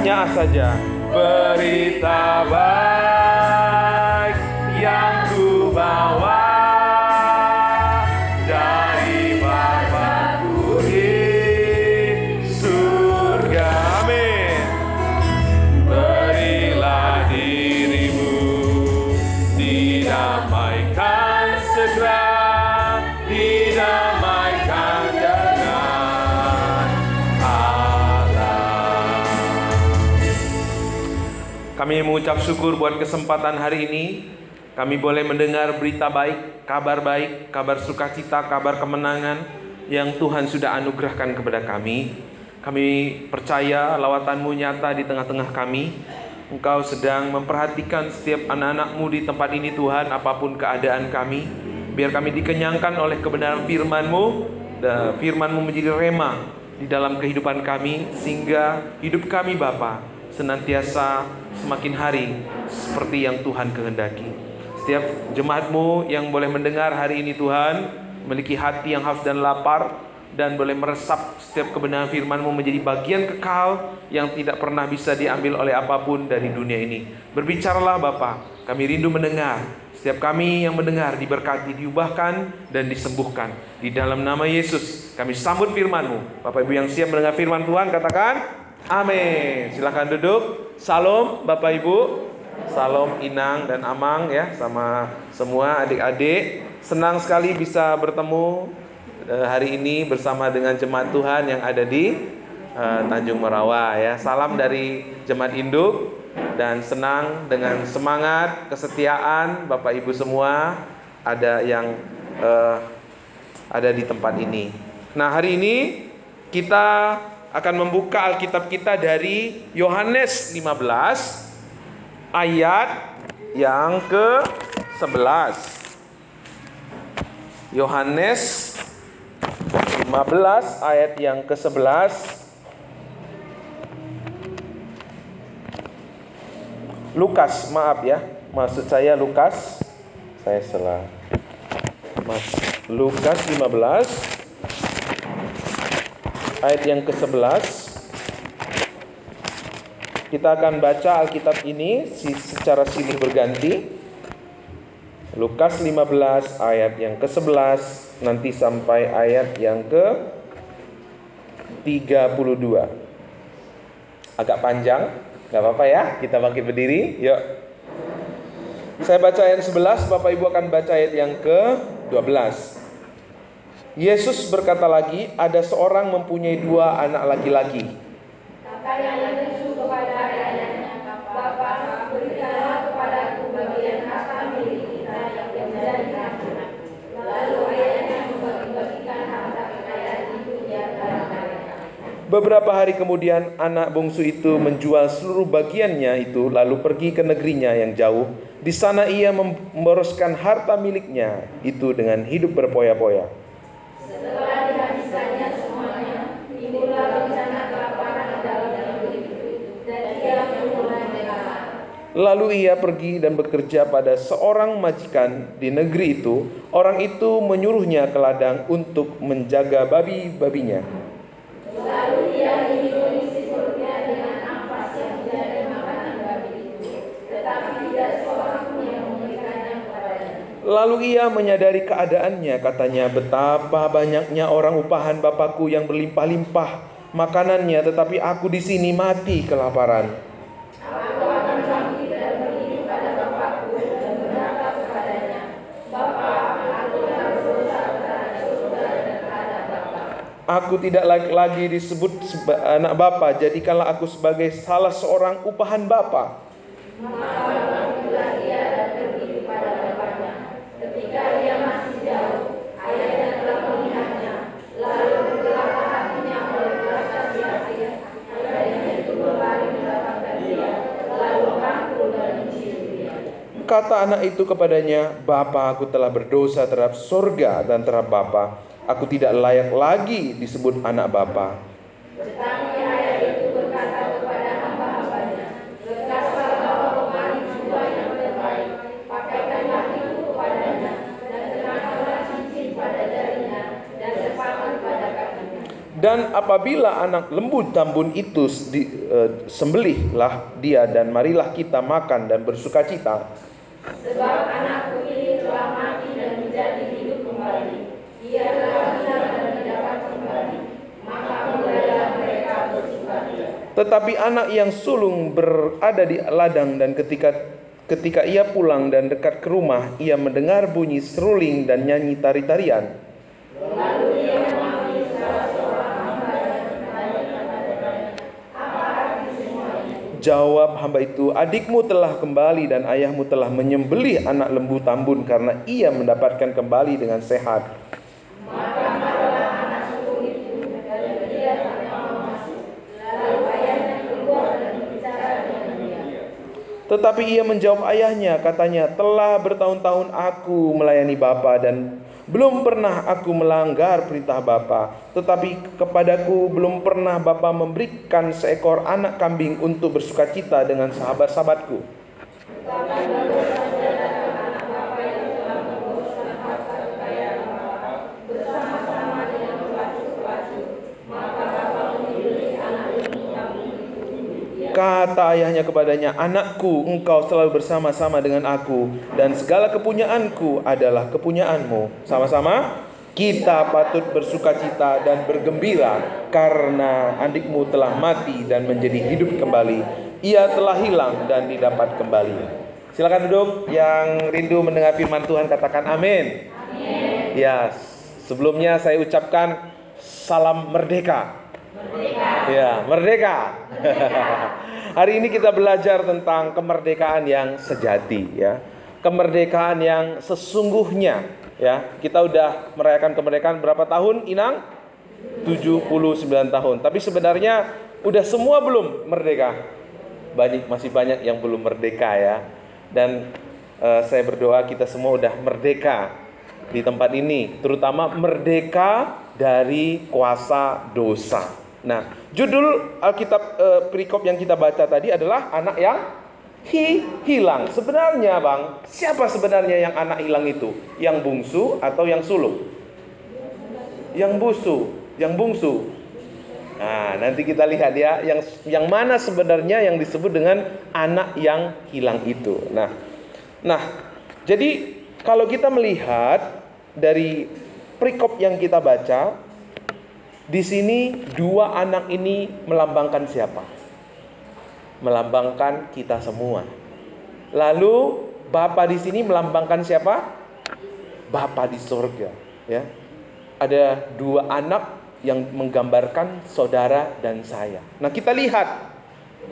Nyanyi saja. Berita baik yang ku bawa dari Bapa-Ku di surga. Amin. Berilah dirimu, didamaikan segera, didamaikan dengan Allah. Kami mengucap syukur buat kesempatan hari ini. Kami boleh mendengar berita baik, kabar sukacita, kabar kemenangan yang Tuhan sudah anugerahkan kepada kami. Kami percaya lawatan-Mu nyata di tengah-tengah kami. Engkau sedang memperhatikan setiap anak-anak-Mu di tempat ini Tuhan, apapun keadaan kami. Biar kami dikenyangkan oleh kebenaran firman-Mu, dan firman-Mu menjadi rema di dalam kehidupan kami, sehingga hidup kami Bapa senantiasa semakin hari seperti yang Tuhan kehendaki. Setiap jemaat-Mu yang boleh mendengar hari ini Tuhan, memiliki hati yang haus dan lapar, dan boleh meresap setiap kebenaran firman-Mu menjadi bagian kekal yang tidak pernah bisa diambil oleh apapun dari dunia ini. Berbicaralah Bapa, kami rindu mendengar. Setiap kami yang mendengar diberkati, diubahkan, dan disembuhkan. Di dalam nama Yesus kami sambut firman-Mu. Bapak Ibu yang siap mendengar firman Tuhan, katakan amin. Silakan duduk. Salam Bapak Ibu. Salam Inang dan Amang ya, sama semua adik-adik. Senang sekali bisa bertemu hari ini bersama dengan jemaat Tuhan yang ada di Tanjung Merawa ya. Salam dari jemaat induk, dan senang dengan semangat, kesetiaan Bapak Ibu semua ada yang ada di tempat ini. Nah, hari ini kita akan membuka Alkitab kita dari Yohanes 15 ayat yang ke-11. Yohanes 15 ayat yang ke-11. Lukas, maaf ya, maksud saya Lukas. Saya salah. Lukas 15 ayat yang ke-11. Kita akan baca Alkitab ini secara silih berganti. Lukas 15 ayat yang ke-11 nanti sampai ayat yang ke-32. Agak panjang, gak apa-apa ya, kita bangkit berdiri. Yuk. Saya baca ayat 11, Bapak Ibu akan baca ayat yang ke-12. Yesus berkata lagi, ada seorang mempunyai 2 anak laki-laki. Maka yang menyusu kepada ayahnya, Bapa, berikanlah kepadaku bagian harta milik kita yang menjadi haknya. Lalu ayahnya membagi-bagikan harta kekayaan itu di antara mereka. Beberapa hari kemudian anak bungsu itu menjual seluruh bagiannya itu, lalu pergi ke negerinya yang jauh. Di sana ia memboroskan harta miliknya itu dengan hidup berpoya-poya. Setelah dihabiskannya semuanya, timbullah bencana kelaparan dalam negeri itu, dan ia mulai melarat. Lalu ia pergi dan bekerja pada seorang majikan di negeri itu. Orang itu menyuruhnya ke ladang untuk menjaga babi-babinya. Lalu ia minum isi perutnya dengan ampas yang menjadi makanan babi itu, tetapi tidak seorang pun yang memberikannya kepadanya. Lalu ia menyadari keadaannya, katanya, betapa banyaknya orang upahan Bapakku yang berlimpah-limpah makanannya, tetapi aku di sini mati kelaparan. Aku akan bangkit dan pergi kepada Bapakku dan berkata kepadanya, Bapa, aku telah berdosa terhadap surga dan terhadap Bapa. Aku tidak lagi disebut anak Bapa, jadikanlah aku sebagai salah seorang upahan Bapa. Maka bangkitlah ia dan pergi kepada bapaknya. Ketika ia masih jauh, ayahnya telah melihatnya. Lalu bergelaplah hatinya oleh belas kasihan ayahnya itu berlari mendapatkan dia, lalu merangkul dan mencium dia. Kata anak itu kepadanya, Bapa, aku telah berdosa terhadap surga dan terhadap Bapa. Aku tidak layak lagi disebut anak Bapa. Tetapi ayah itu berkata kepada hamba-hambanya, lekaslah bawa kemari jubah yang terbaik, pakaikanlah itu kepadanya, dan kenakanlah cincin pada jarinya, dan sepatu pada kakinya. Dan apabila anak lembu tambun itu sembelihlah dia, dan marilah kita makan dan bersukacita. Sebab anakku ini telah mati dan menjadi hidup kembali. Ia telah hilang dan didapat kembali. Maka mulailah mereka bersukacita. Tetapi anak yang sulung berada di ladang, dan ketika ia pulang dan dekat ke rumah, ia mendengar bunyi seruling dan nyanyi tari-tarian. Lalu ia memanggil salah seorang hamba dan bertanya kepadanya, apa arti semua ini? Jawab hamba itu, adikmu telah kembali dan ayahmu telah menyembelih anak lembu tambun karena ia mendapatkan kembali dengan sehat. Maka marahlah anak sulung itu dan dia tak mau masuk. Lalu ayahnya keluar dan berbicara dengan dia. Tetapi ia menjawab ayahnya, katanya, telah bertahun-tahun aku melayani bapa dan belum pernah aku melanggar perintah bapa. Tetapi kepadaku belum pernah bapa memberikan seekor anak kambing untuk bersukacita dengan sahabat-sahabatku. Tetapi baru saja datang anak bapa yang telah memboroskan harta kekayaan bapa bersama-sama dengan pelacur-pelacur. Maka bapa menyembelih anak lembu tambun itu. Kata ayahnya kepadanya, anakku, engkau selalu bersama-sama dengan aku, dan segala kepunyaanku adalah kepunyaanmu. Sama-sama, kita patut bersukacita dan bergembira karena adikmu telah mati dan menjadi hidup kembali. Ia telah hilang dan didapat kembali. Silakan duduk. Yang rindu mendengar firman Tuhan katakan amin. Amin. Ya, sebelumnya saya ucapkan salam merdeka. Merdeka. Ya, merdeka. Hari ini kita belajar tentang kemerdekaan yang sejati, ya. Kemerdekaan yang sesungguhnya, ya. Kita udah merayakan kemerdekaan berapa tahun, Inang? 79 tahun. Tapi sebenarnya udah semua belum merdeka? Masih banyak yang belum merdeka, ya. Dan saya berdoa kita semua udah merdeka di tempat ini, terutama merdeka dari kuasa dosa. Nah, judul Alkitab perikop yang kita baca tadi adalah anak yang hilang. Sebenarnya, Bang, siapa sebenarnya yang anak hilang itu? Yang bungsu atau yang sulung? Yang bungsu. Nah, nanti kita lihat ya, yang mana sebenarnya yang disebut dengan anak yang hilang itu. Nah, jadi kalau kita melihat dari perikop yang kita baca, di sini dua anak ini melambangkan siapa? Melambangkan kita semua. Lalu Bapa di sini melambangkan siapa? Bapa di surga, ya. Ada dua anak yang menggambarkan saudara dan saya. Nah, kita lihat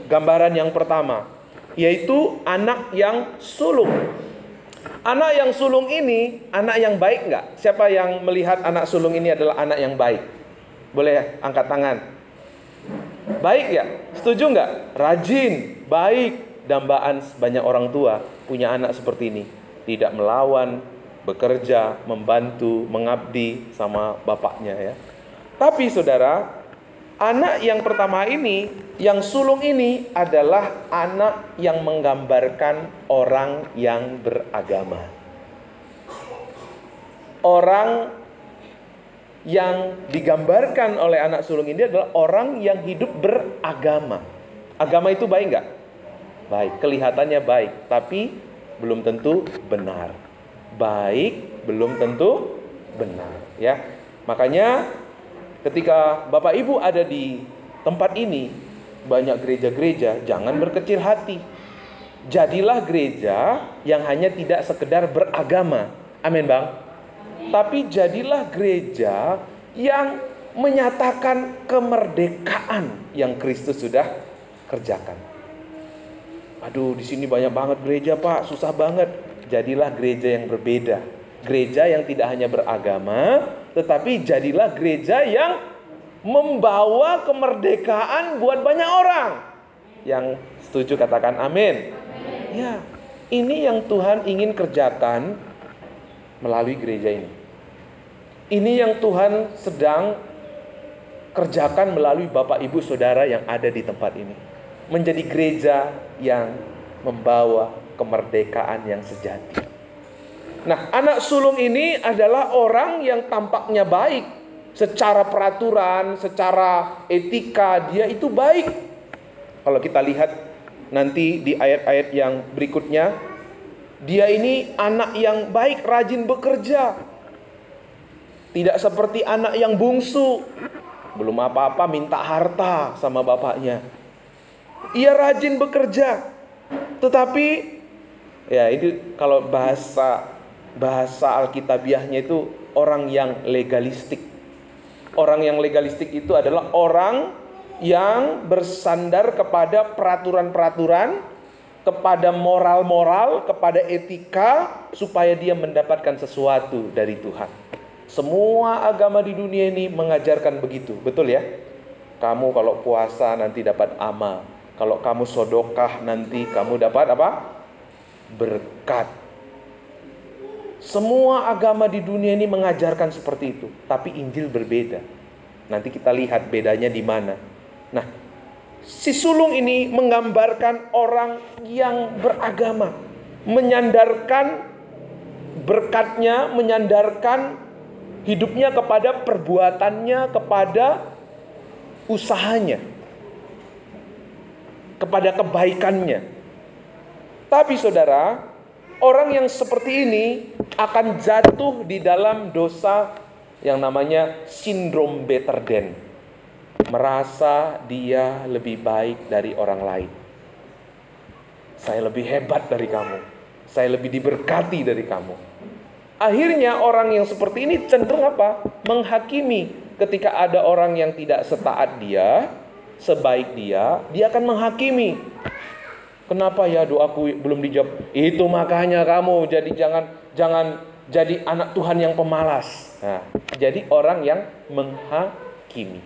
gambaran yang pertama, yaitu anak yang sulung. Anak yang sulung ini anak yang baik enggak? Siapa yang melihat anak sulung ini adalah anak yang baik? Boleh angkat tangan. Baik ya? Setuju nggak? Rajin, baik, dambaan banyak orang tua punya anak seperti ini. Tidak melawan, bekerja, membantu, mengabdi sama bapaknya, ya. Tapi saudara, anak yang pertama ini, yang sulung ini adalah anak yang menggambarkan orang yang beragama. Orang yang digambarkan oleh anak sulung ini adalah orang yang hidup beragama. Agama itu baik enggak? Baik, kelihatannya baik, tapi belum tentu benar. Baik belum tentu benar, ya. Makanya ketika Bapak Ibu ada di tempat ini, banyak gereja-gereja, jangan berkecil hati. Jadilah gereja yang hanya tidak sekedar beragama. Amin, Bang. Tapi jadilah gereja yang menyatakan kemerdekaan yang Kristus sudah kerjakan. Aduh, di sini banyak banget gereja, Pak, susah banget. Jadilah gereja yang berbeda. Gereja yang tidak hanya beragama, tetapi jadilah gereja yang membawa kemerdekaan buat banyak orang. Yang setuju katakan amin. Ya, ini yang Tuhan ingin kerjakan melalui gereja ini. Ini yang Tuhan sedang kerjakan melalui Bapak Ibu Saudara yang ada di tempat ini. Menjadi gereja yang membawa kemerdekaan yang sejati. Nah, anak sulung ini adalah orang yang tampaknya baik, secara peraturan, secara etika, dia itu baik. Kalau kita lihat nanti di ayat-ayat yang berikutnya, dia ini anak yang baik, rajin bekerja. Tidak seperti anak yang bungsu, belum apa-apa minta harta sama bapaknya. Ia rajin bekerja. Tetapi ya itu kalau bahasa Alkitabiahnya itu orang yang legalistik. Orang yang legalistik itu adalah orang yang bersandar kepada peraturan-peraturan, kepada moral-moral, kepada etika, supaya dia mendapatkan sesuatu dari Tuhan. Semua agama di dunia ini mengajarkan begitu, betul ya? Kamu kalau puasa nanti dapat amal. Kalau kamu sedekah nanti kamu dapat apa? Berkat. Semua agama di dunia ini mengajarkan seperti itu, tapi Injil berbeda. Nanti kita lihat bedanya di mana. Nah, si sulung ini menggambarkan orang yang beragama, menyandarkan berkatnya, menyandarkan hidupnya kepada perbuatannya, kepada usahanya, kepada kebaikannya. Tapi saudara, orang yang seperti ini akan jatuh di dalam dosa yang namanya sindrom better than. Merasa dia lebih baik dari orang lain. Saya lebih hebat dari kamu. Saya lebih diberkati dari kamu. Akhirnya orang yang seperti ini cenderung apa? Menghakimi. Ketika ada orang yang tidak setaat dia, sebaik dia akan menghakimi. Kenapa ya doaku belum dijawab? Itu makanya kamu jangan jadi anak Tuhan yang pemalas. Nah, jadi orang yang menghakimi.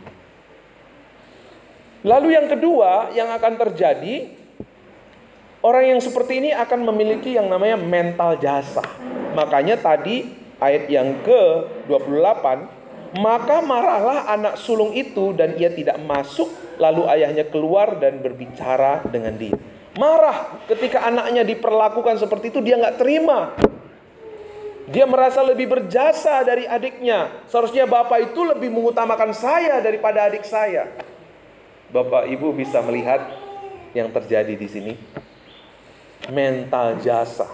Lalu yang kedua yang akan terjadi, orang yang seperti ini akan memiliki yang namanya mental jasa. Makanya tadi ayat yang ke-28, maka marahlah anak sulung itu dan ia tidak masuk, lalu ayahnya keluar dan berbicara dengan dia. Marah ketika anaknya diperlakukan seperti itu, dia nggak terima. Dia merasa lebih berjasa dari adiknya. Seharusnya bapak itu lebih mengutamakan saya daripada adik saya. Bapak ibu bisa melihat yang terjadi di sini. Mental jasa.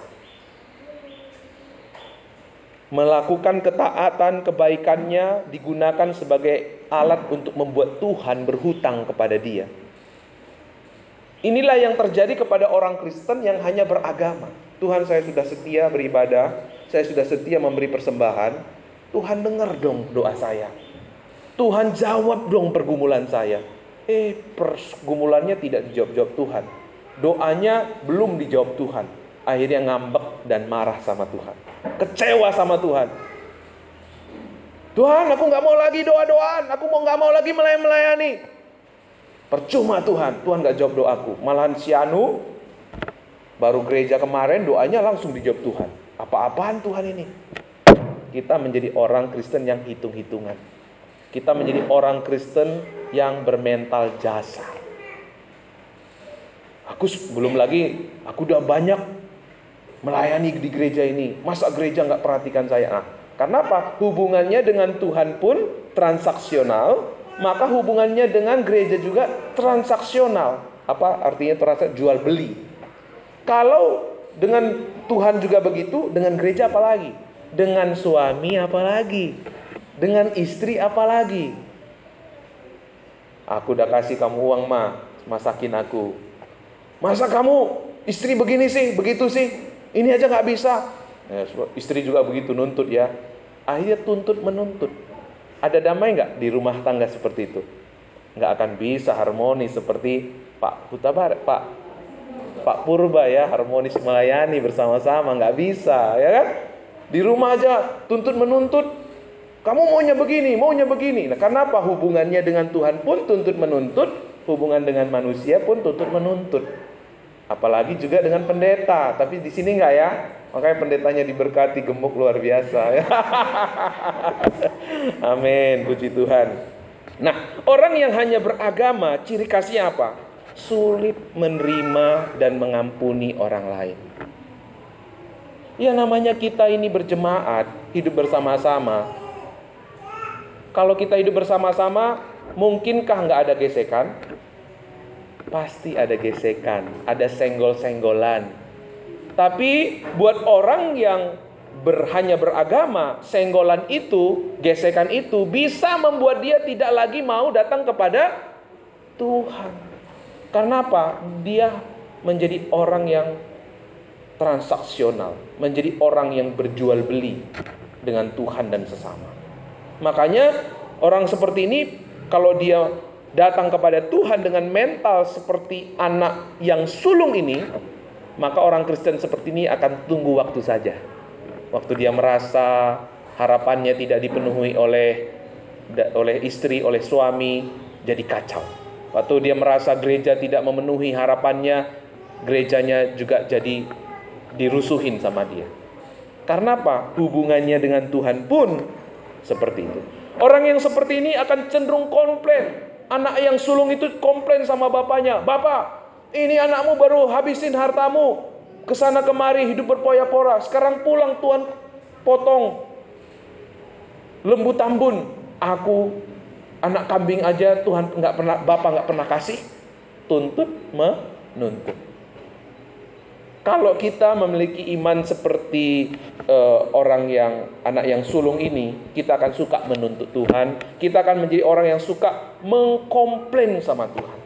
Melakukan ketaatan, kebaikannya digunakan sebagai alat untuk membuat Tuhan berhutang kepada dia. Inilah yang terjadi kepada orang Kristen yang hanya beragama. Tuhan, saya sudah setia beribadah, saya sudah setia memberi persembahan. Tuhan dengar dong doa saya. Tuhan jawab dong pergumulan saya. Pergumulannya tidak dijawab-jawab Tuhan. Doanya belum dijawab Tuhan. Akhirnya ngambek dan marah sama Tuhan. Kecewa sama Tuhan. Tuhan, aku gak mau lagi doa-doaan. Aku gak mau lagi melayani. Percuma Tuhan gak jawab doaku. Malahan si Anu baru gereja kemarin doanya langsung dijawab Tuhan. Apa-apaan Tuhan ini? Kita menjadi orang Kristen yang hitung-hitungan. Kita menjadi orang Kristen yang bermental jasa. Aku udah banyak melayani di gereja ini. Masa gereja gak perhatikan saya? Nah, karena apa? Hubungannya dengan Tuhan pun transaksional. Maka hubungannya dengan gereja juga transaksional. Apa artinya transaksi? Jual beli. Kalau dengan Tuhan juga begitu, dengan gereja apalagi? Dengan suami apalagi? Dengan istri apalagi? Aku udah kasih kamu uang masakin aku. Masa kamu istri begini sih, begitu sih? Ini aja gak bisa. Istri juga begitu nuntut ya. Akhirnya tuntut menuntut. Ada damai nggak di rumah tangga seperti itu? Nggak akan bisa harmonis seperti Pak Hutabar, Pak Purba ya, harmonis melayani bersama-sama, nggak bisa, ya kan? Di rumah aja tuntut menuntut. Kamu maunya begini. Nah, karena apa? Hubungannya dengan Tuhan pun tuntut menuntut, hubungan dengan manusia pun tuntut menuntut. Apalagi juga dengan pendeta. Tapi di sini nggak ya? Makanya pendetanya diberkati gemuk luar biasa ya. Amin, puji Tuhan. Nah, orang yang hanya beragama, ciri khasnya apa? Sulit menerima dan mengampuni orang lain. Ya namanya kita ini berjemaat, hidup bersama-sama. Kalau kita hidup bersama-sama, mungkinkah nggak ada gesekan? Pasti ada gesekan, ada senggol-senggolan. Tapi buat orang yang hanya beragama, senggolan itu, gesekan itu bisa membuat dia tidak lagi mau datang kepada Tuhan. Karena apa? Dia menjadi orang yang transaksional, menjadi orang yang berjual beli dengan Tuhan dan sesama. Makanya orang seperti ini, kalau dia datang kepada Tuhan dengan mental seperti anak yang sulung ini, maka orang Kristen seperti ini akan tunggu waktu saja. Waktu dia merasa harapannya tidak dipenuhi oleh istri, oleh suami, jadi kacau. Waktu dia merasa gereja tidak memenuhi harapannya, gerejanya juga jadi dirusuhin sama dia. Karena apa? Hubungannya dengan Tuhan pun seperti itu. Orang yang seperti ini akan cenderung komplain. Anak yang sulung itu komplain sama bapaknya, "Bapak, ini anakmu baru habisin hartamu, kesana kemari hidup berpoya-pora. Sekarang pulang Tuhan potong lembu tambun. Aku anak kambing aja Tuhan Bapak nggak pernah kasih." Tuntut menuntut. Kalau kita memiliki iman seperti anak yang sulung ini, kita akan suka menuntut Tuhan. Kita akan menjadi orang yang suka mengkomplain sama Tuhan.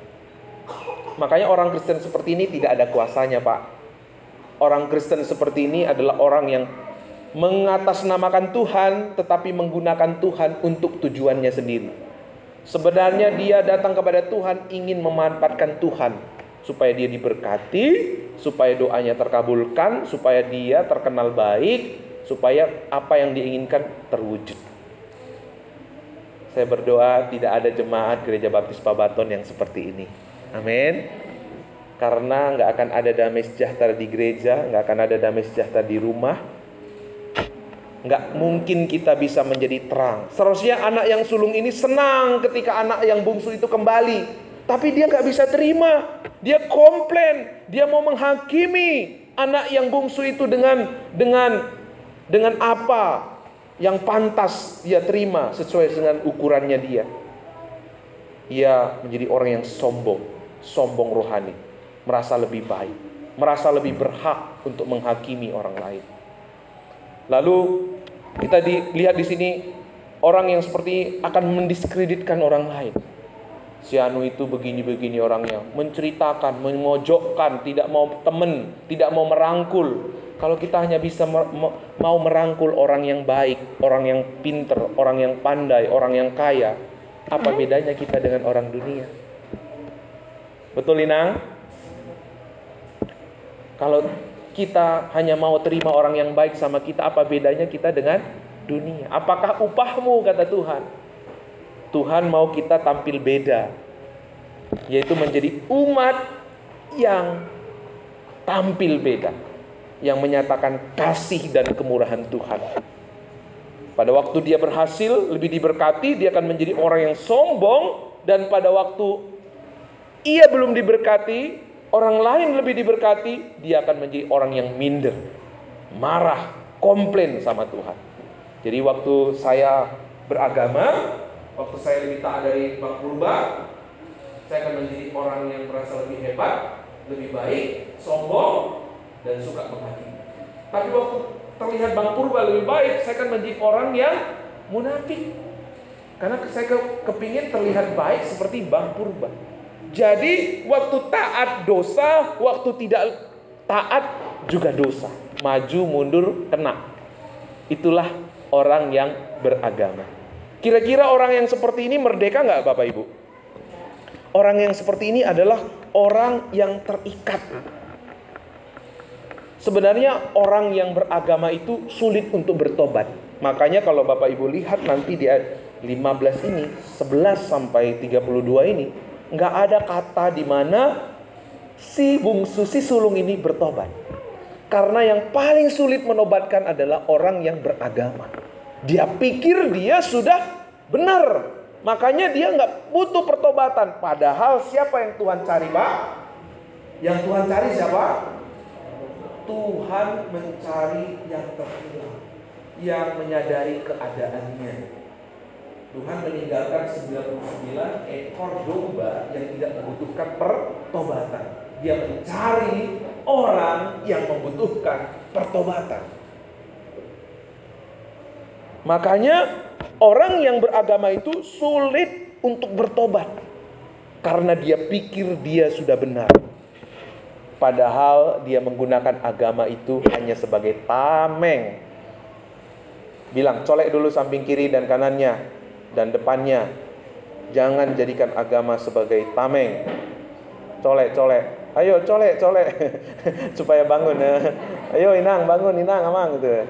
Makanya orang Kristen seperti ini tidak ada kuasanya, Pak. Orang Kristen seperti ini adalah orang yang mengatasnamakan Tuhan, tetapi menggunakan Tuhan untuk tujuannya sendiri. Sebenarnya dia datang kepada Tuhan ingin memanfaatkan Tuhan supaya dia diberkati, supaya doanya terkabulkan, supaya dia terkenal baik, supaya apa yang diinginkan terwujud. Saya berdoa tidak ada jemaat Gereja Baptis Pabaton yang seperti ini. Amin. Karena nggak akan ada damai sejahtera di gereja, nggak akan ada damai sejahtera di rumah. Nggak mungkin kita bisa menjadi terang. Seharusnya anak yang sulung ini senang ketika anak yang bungsu itu kembali. Tapi dia nggak bisa terima. Dia komplain. Dia mau menghakimi anak yang bungsu itu dengan apa yang pantas dia terima sesuai dengan ukurannya dia. Ia menjadi orang yang sombong rohani, merasa lebih baik, merasa lebih berhak untuk menghakimi orang lain. Lalu kita lihat di sini orang yang seperti akan mendiskreditkan orang lain. Si Anu itu begini-begini orangnya, menceritakan, memojokkan, tidak mau temen, tidak mau merangkul. Kalau kita hanya bisa mau merangkul orang yang baik, orang yang pinter, orang yang pandai, orang yang kaya, apa bedanya kita dengan orang dunia? Betul, Inang? Kalau kita hanya mau terima orang yang baik sama kita, apa bedanya kita dengan dunia? Apakah upahmu, kata Tuhan? Tuhan mau kita tampil beda, yaitu menjadi umat yang tampil beda, yang menyatakan kasih dan kemurahan Tuhan. Pada waktu dia berhasil, lebih diberkati, dia akan menjadi orang yang sombong. Dan pada waktu ia belum diberkati, orang lain lebih diberkati, dia akan menjadi orang yang minder, marah, komplain sama Tuhan. Jadi waktu saya beragama, waktu saya lebih taat dari Bang Purba, saya akan menjadi orang yang merasa lebih hebat, lebih baik, sombong, dan suka menghakimi. Tapi waktu terlihat Bang Purba lebih baik, saya akan menjadi orang yang munafik. Karena saya kepingin terlihat baik seperti Bang Purba. Jadi waktu taat dosa, waktu tidak taat juga dosa. Maju mundur kena. Itulah orang yang beragama. Kira-kira orang yang seperti ini merdeka nggak, Bapak Ibu? Orang yang seperti ini adalah orang yang terikat. Sebenarnya orang yang beragama itu sulit untuk bertobat. Makanya kalau Bapak Ibu lihat nanti di 15 ini, 11 sampai 32 ini, nggak ada kata di mana si sulung ini bertobat. Karena yang paling sulit menobatkan adalah orang yang beragama. Dia pikir dia sudah benar, makanya dia nggak butuh pertobatan. Padahal siapa yang Tuhan cari, Pak? Yang Tuhan cari siapa? Tuhan mencari yang terhilang, yang menyadari keadaannya. Tuhan meninggalkan 99 ekor domba yang tidak membutuhkan pertobatan. Dia mencari orang yang membutuhkan pertobatan. Makanya orang yang beragama itu sulit untuk bertobat karena dia pikir dia sudah benar. Padahal dia menggunakan agama itu hanya sebagai tameng. Bilang, colek dulu samping kiri dan kanannya dan depannya. Jangan jadikan agama sebagai tameng. Colek. Ayo colek. Supaya bangun. Ayo Inang, bangun Inang, amang gitu.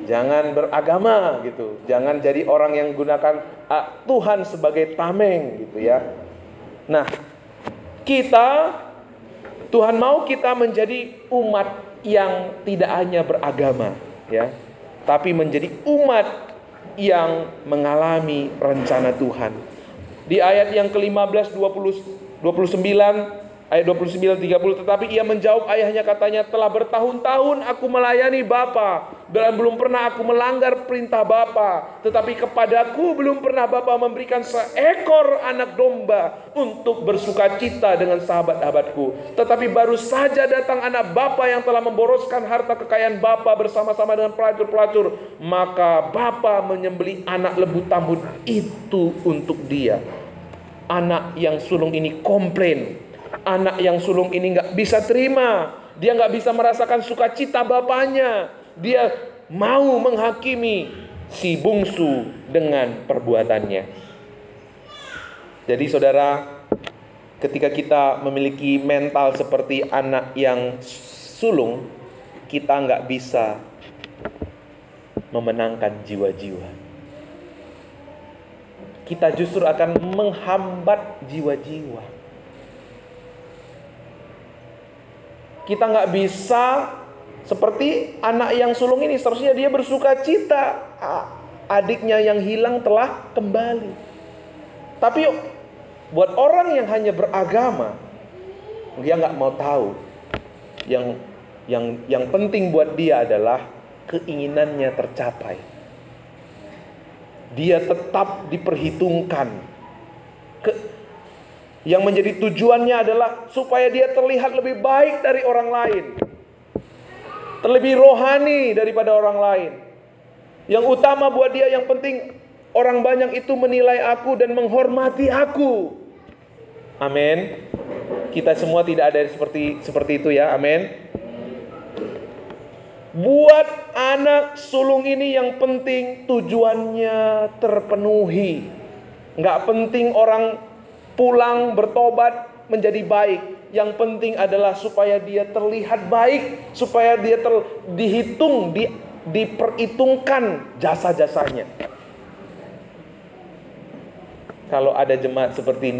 Jangan beragama gitu. Jangan jadi orang yang gunakan Tuhan sebagai tameng gitu ya. Nah, Tuhan mau kita menjadi umat yang tidak hanya beragama ya, tapi menjadi umat yang mengalami rencana Tuhan. Di ayat yang ke-15 29 ayat 29-30, tetapi ia menjawab ayahnya, katanya, telah bertahun-tahun aku melayani Bapa dan belum pernah aku melanggar perintah Bapa. Tetapi kepadaku belum pernah Bapa memberikan seekor anak domba untuk bersukacita dengan sahabat-sahabatku. Tetapi baru saja datang anak Bapa yang telah memboroskan harta kekayaan Bapa bersama-sama dengan pelacur-pelacur. Maka Bapa menyembelih anak lembu tambun itu untuk dia. Anak yang sulung ini komplain. Anak yang sulung ini gak bisa terima. Dia gak bisa merasakan sukacita bapaknya. Dia mau menghakimi si bungsu dengan perbuatannya. Jadi saudara, ketika kita memiliki mental seperti anak yang sulung, kita gak bisa memenangkan jiwa-jiwa. Kita justru akan menghambat jiwa-jiwa. Kita nggak bisa seperti anak yang sulung ini. Seharusnya dia bersuka cita, adiknya yang hilang telah kembali. Tapi buat orang yang hanya beragama, dia nggak mau tahu. Yang penting buat dia adalah keinginannya tercapai. Dia tetap diperhitungkan. Yang menjadi tujuannya adalah supaya dia terlihat lebih baik dari orang lain, terlebih rohani daripada orang lain. Yang utama buat dia, yang penting orang banyak itu menilai aku dan menghormati aku. Amin. Kita semua tidak ada seperti itu ya. Amin. Buat anak sulung ini yang penting tujuannya terpenuhi. Nggak penting orang pulang bertobat menjadi baik. Yang penting adalah supaya dia terlihat baik, supaya dia diperhitungkan jasa-jasanya. Kalau ada jemaat seperti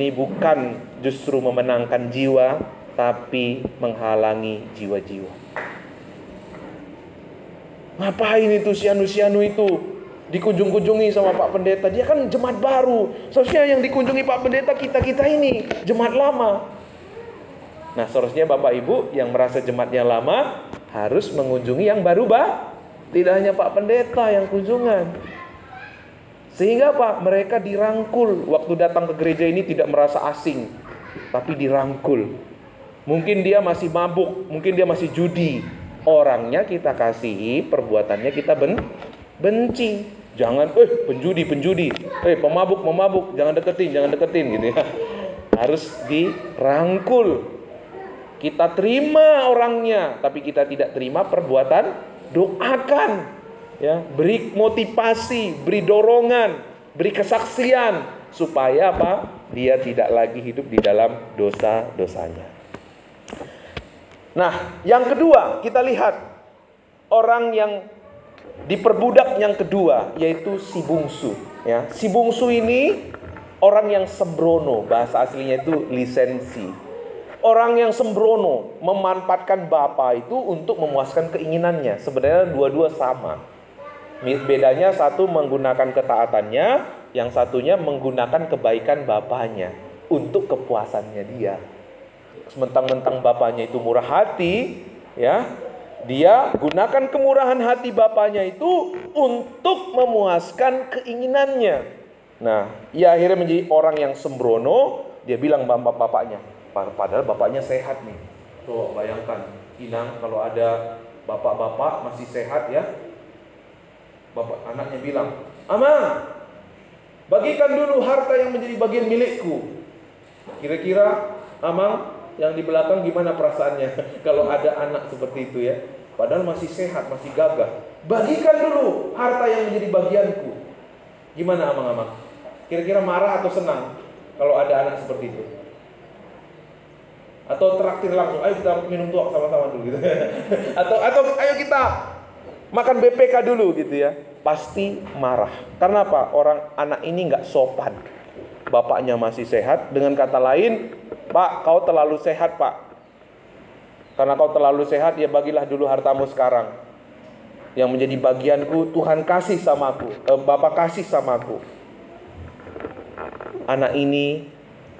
ini bukan justru memenangkan jiwa, tapi menghalangi jiwa-jiwa. Ngapain itu si anu itu dikunjung-kunjungi sama Pak Pendeta? Dia kan jemaat baru. Seharusnya yang dikunjungi Pak Pendeta kita ini jemaat lama. Nah, seharusnya Bapak Ibu yang merasa jemaatnya lama harus mengunjungi yang baru, tidak hanya Pak Pendeta yang kunjungan. Sehingga mereka dirangkul. Waktu datang ke gereja ini tidak merasa asing, tapi dirangkul. Mungkin dia masih mabuk, mungkin dia masih judi. Orangnya kita kasihi, perbuatannya kita benci. Jangan, penjudi, pemabuk, jangan deketin gitu ya. Harus dirangkul. Kita terima orangnya, tapi kita tidak terima perbuatan. Doakan, ya, beri motivasi, beri dorongan, beri kesaksian supaya dia tidak lagi hidup di dalam dosa-dosanya. Nah, yang kedua kita lihat orang yang diperbudak yang kedua, yaitu si bungsu. Ya, si bungsu ini orang yang sembrono, bahasa aslinya itu lisensi. Orang yang sembrono, memanfaatkan bapa itu untuk memuaskan keinginannya. Sebenarnya dua-dua sama. Bedanya satu menggunakan ketaatannya, yang satunya menggunakan kebaikan bapaknya untuk kepuasannya dia. Sementang-mentang bapaknya itu murah hati, ya, Dia gunakan kemurahan hati bapaknya itu untuk memuaskan keinginannya. Nah, ia akhirnya menjadi orang yang sembrono. Dia bilang bapaknya, padahal bapaknya sehat nih. Coba bayangkan, Inang, kalau ada bapak-bapak masih sehat ya. Bapak anaknya bilang, Amang, bagikan dulu harta yang menjadi bagian milikku. Kira-kira Amang yang di belakang gimana perasaannya kalau ada anak seperti itu ya? Padahal masih sehat, masih gagah. Bagikan dulu harta yang menjadi bagianku. Gimana Amang-amang? Kira-kira marah atau senang kalau ada anak seperti itu? Atau traktir langsung, ayo kita minum tuak sama-sama dulu gitu. atau ayo kita makan BPK dulu gitu ya. Pasti marah. Karena apa? Anak ini nggak sopan. Bapaknya masih sehat. Dengan kata lain, Pak, kau terlalu sehat, Pak. Karena kau terlalu sehat, ya bagilah dulu hartamu sekarang. Yang menjadi bagianku, Tuhan kasih samaku. Bapak kasih samaku. Anak ini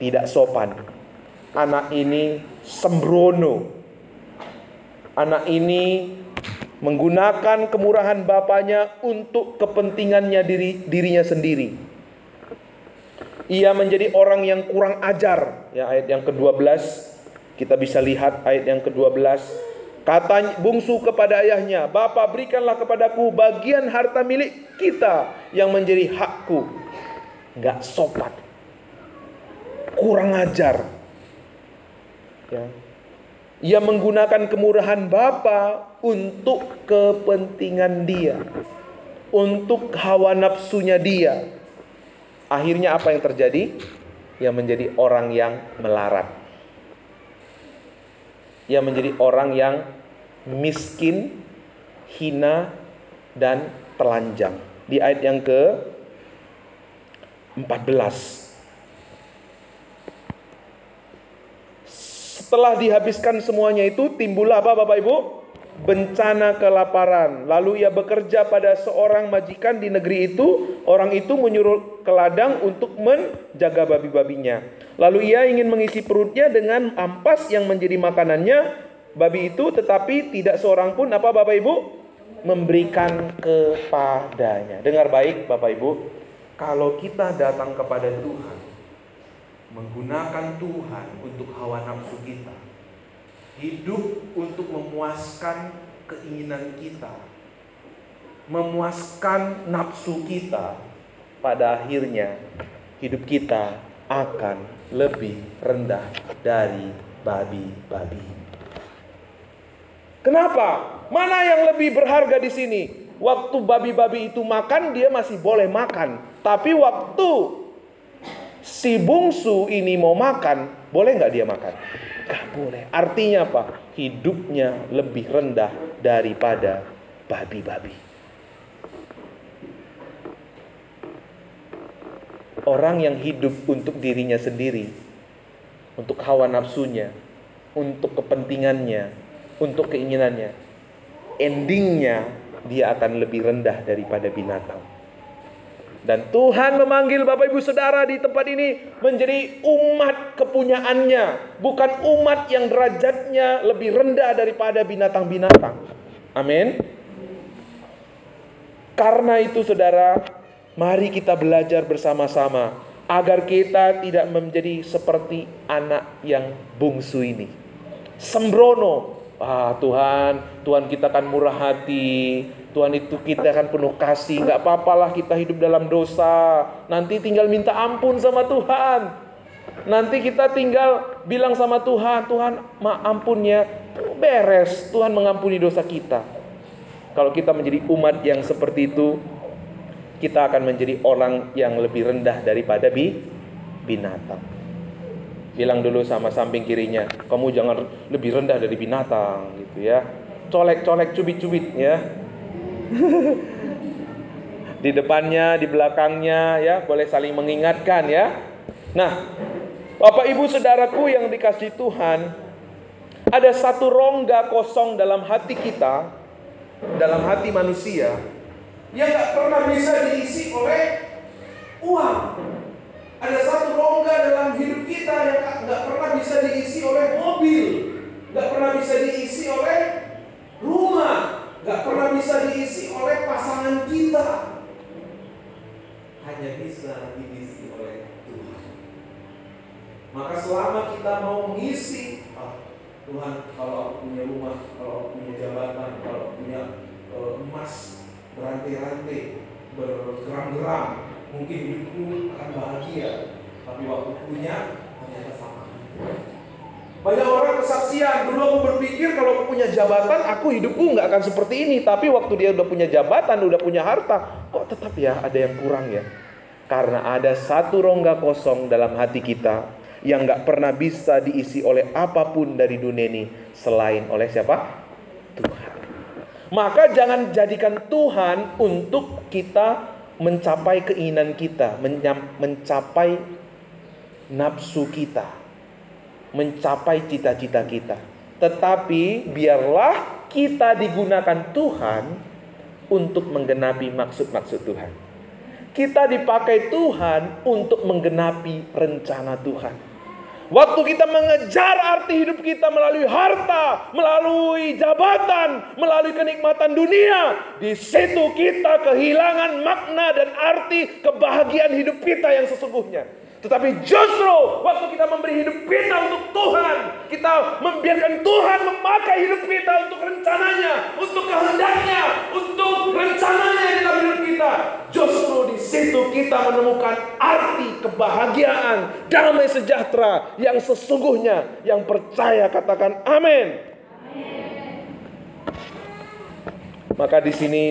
tidak sopan. Anak ini sembrono. Anak ini menggunakan kemurahan bapaknya untuk kepentingannya dirinya sendiri. Ia menjadi orang yang kurang ajar. Ya, ayat yang ke-12 kita bisa lihat ayat yang ke-12. Kata bungsu kepada ayahnya, Bapa, berikanlah kepadaku bagian harta milik kita yang menjadi hakku. Enggak sopan, kurang ajar ya. Ia menggunakan kemurahan bapa untuk kepentingan dia, untuk hawa nafsunya dia. Akhirnya apa yang terjadi? Ia menjadi orang yang melarat. Ia menjadi orang yang miskin, hina, dan telanjang. Di ayat yang ke-14. Setelah dihabiskan semuanya itu, timbullah apa Bapak Ibu? Bencana kelaparan. Lalu ia bekerja pada seorang majikan di negeri itu. Orang itu menyuruh ke ladang untuk menjaga babi-babinya. Lalu ia ingin mengisi perutnya dengan ampas yang menjadi makanannya babi itu, tetapi tidak seorang pun apa Bapak Ibu? Memberikan kepadanya. Dengar baik Bapak Ibu, kalau kita datang kepada Tuhan, menggunakan Tuhan untuk hawa nafsu kita, hidup untuk memuaskan keinginan kita, memuaskan nafsu kita, pada akhirnya hidup kita akan lebih rendah dari babi-babi. Kenapa? Mana yang lebih berharga di sini? Waktu babi-babi itu makan, dia masih boleh makan. Tapi waktu si bungsu ini mau makan, boleh nggak dia makan? Nggak boleh. Artinya apa? Hidupnya lebih rendah daripada babi-babi. Orang yang hidup untuk dirinya sendiri, untuk hawa nafsunya, untuk kepentingannya, untuk keinginannya, endingnya dia akan lebih rendah daripada binatang. Dan Tuhan memanggil Bapak Ibu Saudara di tempat ini menjadi umat kepunyaannya, bukan umat yang derajatnya lebih rendah daripada binatang-binatang. Amin. Karena itu Saudara, mari kita belajar bersama-sama agar kita tidak menjadi seperti anak yang bungsu ini. Sembrono. Tuhan kita kan murah hati. Tuhan itu kita akan penuh kasih. Gak apa-apalah kita hidup dalam dosa. Nanti tinggal minta ampun sama Tuhan. Nanti kita tinggal bilang sama Tuhan, Tuhan ampun ya. Beres, Tuhan mengampuni dosa kita. Kalau kita menjadi umat yang seperti itu, kita akan menjadi orang yang lebih rendah daripada binatang. Bilang dulu sama samping kirinya, kamu jangan lebih rendah dari binatang gitu ya. Colek-colek, cubit-cubit ya. Di depannya, di belakangnya ya, boleh saling mengingatkan ya. Nah, Bapak Ibu Saudaraku yang dikasihi Tuhan, ada satu rongga kosong dalam hati kita, dalam hati manusia, yang gak pernah bisa diisi oleh uang. Ada satu rongga dalam hidup kita yang gak pernah bisa diisi oleh mobil, gak pernah bisa diisi oleh rumah. nggak pernah bisa diisi oleh pasangan kita. Hanya bisa diisi oleh Tuhan. Maka selama kita mau mengisi, Tuhan, kalau aku punya rumah, kalau aku punya jabatan, kalau aku punya emas berantai-rantai, bergeram-geram, mungkin hidupku akan bahagia. Tapi waktu punya, ternyata sama. Banyak orang kesaksian, dulu aku berpikir kalau aku punya jabatan, aku hidupku nggak akan seperti ini. Tapi waktu dia udah punya jabatan, udah punya harta, kok tetap ya ada yang kurang ya. Karena ada satu rongga kosong dalam hati kita yang nggak pernah bisa diisi oleh apapun dari dunia ini selain oleh siapa? Tuhan. Maka jangan jadikan Tuhan untuk kita mencapai keinginan kita, mencapai nafsu kita, mencapai cita-cita kita. Tetapi biarlah kita digunakan Tuhan untuk menggenapi maksud-maksud Tuhan. Kita dipakai Tuhan untuk menggenapi rencana Tuhan. Waktu kita mengejar arti hidup kita melalui harta, melalui jabatan, melalui kenikmatan dunia, di situ kita kehilangan makna dan arti kebahagiaan hidup kita yang sesungguhnya. Tetapi justru waktu kita memberi hidup kita untuk Tuhan, kita membiarkan Tuhan memakai hidup kita untuk rencananya, untuk kehendaknya, untuk rencananya dalam hidup kita. Justru di situ kita menemukan arti kebahagiaan, damai sejahtera yang sesungguhnya. Yang percaya katakan amin. Maka di sini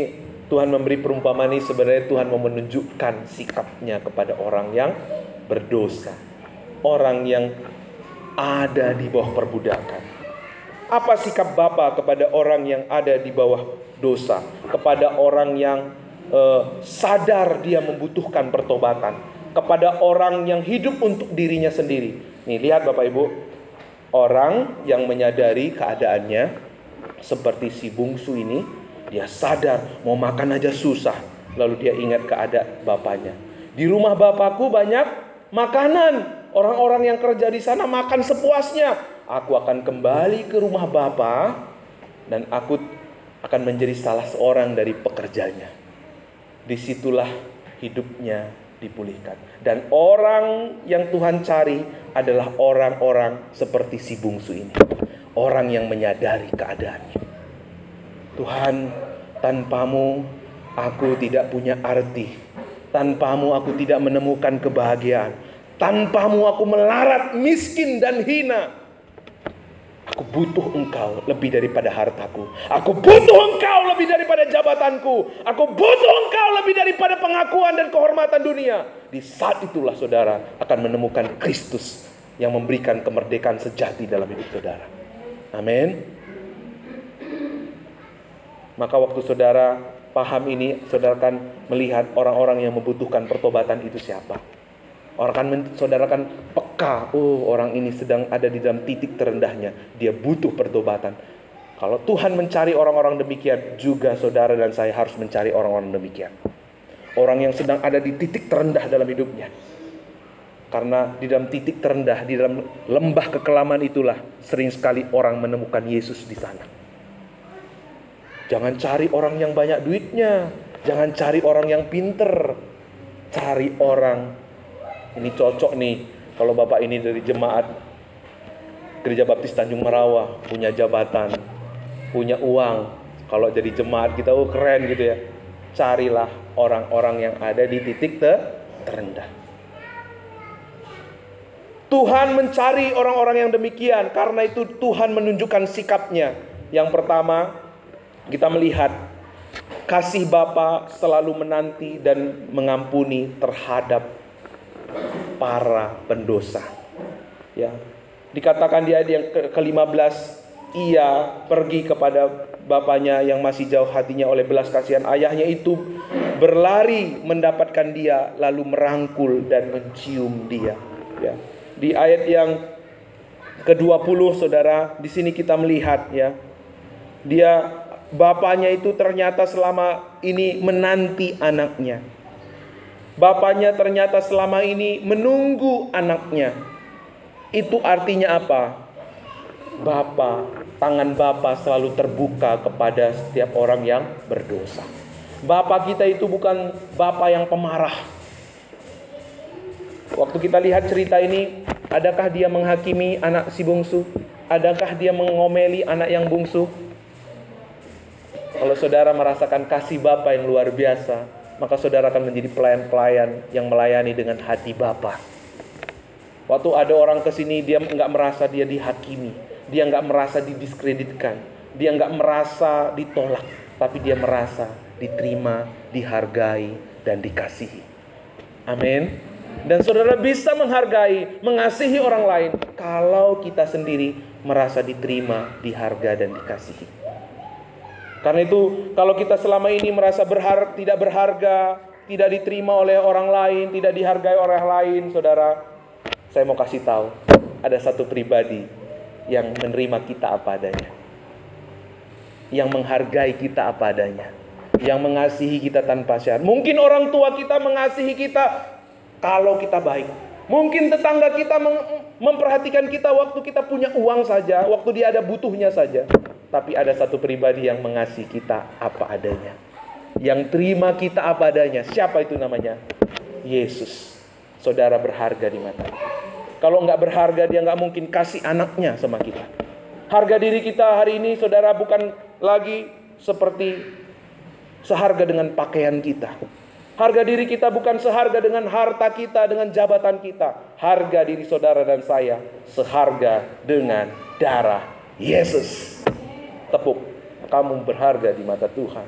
Tuhan memberi perumpamaan ini, sebenarnya Tuhan mau menunjukkan sikapnya kepada orang yang berdosa, orang yang ada di bawah perbudakan. Apa sikap Bapa kepada orang yang ada di bawah dosa, kepada orang yang sadar dia membutuhkan pertobatan, kepada orang yang hidup untuk dirinya sendiri. Nih lihat Bapak Ibu, orang yang menyadari keadaannya seperti si bungsu ini, dia sadar mau makan aja susah, lalu dia ingat keadaan bapaknya. Di rumah bapakku banyak makanan, orang-orang yang kerja di sana makan sepuasnya. Aku akan kembali ke rumah Bapa dan aku akan menjadi salah seorang dari pekerjanya. Disitulah hidupnya dipulihkan. Dan orang yang Tuhan cari adalah orang-orang seperti si bungsu ini, orang yang menyadari keadaannya. Tuhan, tanpamu aku tidak punya arti. Tanpamu aku tidak menemukan kebahagiaan. Tanpamu aku melarat, miskin dan hina. Aku butuh Engkau lebih daripada hartaku. Aku butuh Engkau lebih daripada jabatanku. Aku butuh Engkau lebih daripada pengakuan dan kehormatan dunia. Di saat itulah saudara akan menemukan Kristus yang memberikan kemerdekaan sejati dalam hidup saudara. Amin. Maka waktu saudara paham ini, saudara akan melihat orang-orang yang membutuhkan pertobatan itu siapa. Saudara kan peka, orang ini sedang ada di dalam titik terendahnya, dia butuh pertobatan. Kalau Tuhan mencari orang-orang demikian, juga saudara dan saya harus mencari orang-orang demikian. Orang yang sedang ada di titik terendah dalam hidupnya. Karena di dalam titik terendah, di dalam lembah kekelaman itulah sering sekali orang menemukan Yesus di sana. Jangan cari orang yang banyak duitnya, jangan cari orang yang pinter, cari orang. Ini cocok nih kalau Bapak ini dari jemaat Gereja Baptis Tanjung Merawa, punya jabatan, punya uang. Kalau jadi jemaat kita keren gitu ya. Carilah orang-orang yang ada di titik terendah. Tuhan mencari orang-orang yang demikian. Karena itu Tuhan menunjukkan sikapnya. Yang pertama, kita melihat kasih Bapa selalu menanti dan mengampuni terhadap para pendosa. Ya, dikatakan di ayat yang ke-15, ia pergi kepada bapaknya yang masih jauh hatinya oleh belas kasihan ayahnya itu, berlari mendapatkan dia, lalu merangkul dan mencium dia. Ya, di ayat yang ke-20 saudara, di sini kita melihat ya, bapaknya itu ternyata selama ini menanti anaknya. Bapaknya ternyata selama ini menunggu anaknya. Itu artinya apa? Bapa tangan Bapa selalu terbuka kepada setiap orang yang berdosa. Bapa kita itu bukan Bapa yang pemarah. Waktu kita lihat cerita ini, adakah dia menghakimi anak si bungsu? Adakah dia mengomeli anak yang bungsu? Kalau saudara merasakan kasih Bapa yang luar biasa, maka saudara akan menjadi pelayan-pelayan yang melayani dengan hati Bapa. Waktu ada orang kesini, dia nggak merasa dia dihakimi, dia nggak merasa didiskreditkan, dia nggak merasa ditolak, tapi dia merasa diterima, dihargai, dan dikasihi. Amin. Dan saudara bisa menghargai, mengasihi orang lain kalau kita sendiri merasa diterima, dihargai, dan dikasihi. Karena itu, kalau kita selama ini merasa tidak berharga, tidak diterima oleh orang lain, tidak dihargai oleh orang lain, saudara, saya mau kasih tahu, ada satu pribadi yang menerima kita apa adanya, yang menghargai kita apa adanya, yang mengasihi kita tanpa syarat. Mungkin orang tua kita mengasihi kita kalau kita baik. Mungkin tetangga kita memperhatikan kita waktu kita punya uang saja, waktu dia ada butuhnya saja. Tapi ada satu pribadi yang mengasihi kita apa adanya, yang terima kita apa adanya. Siapa itu namanya? Yesus. Saudara berharga di mata. Kalau nggak berharga, dia nggak mungkin kasih anaknya sama kita. Harga diri kita hari ini, saudara, bukan lagi seperti seharga dengan pakaian kita. Harga diri kita bukan seharga dengan harta kita, dengan jabatan kita. Harga diri saudara dan saya seharga dengan darah Yesus. Tepuk, kamu berharga di mata Tuhan.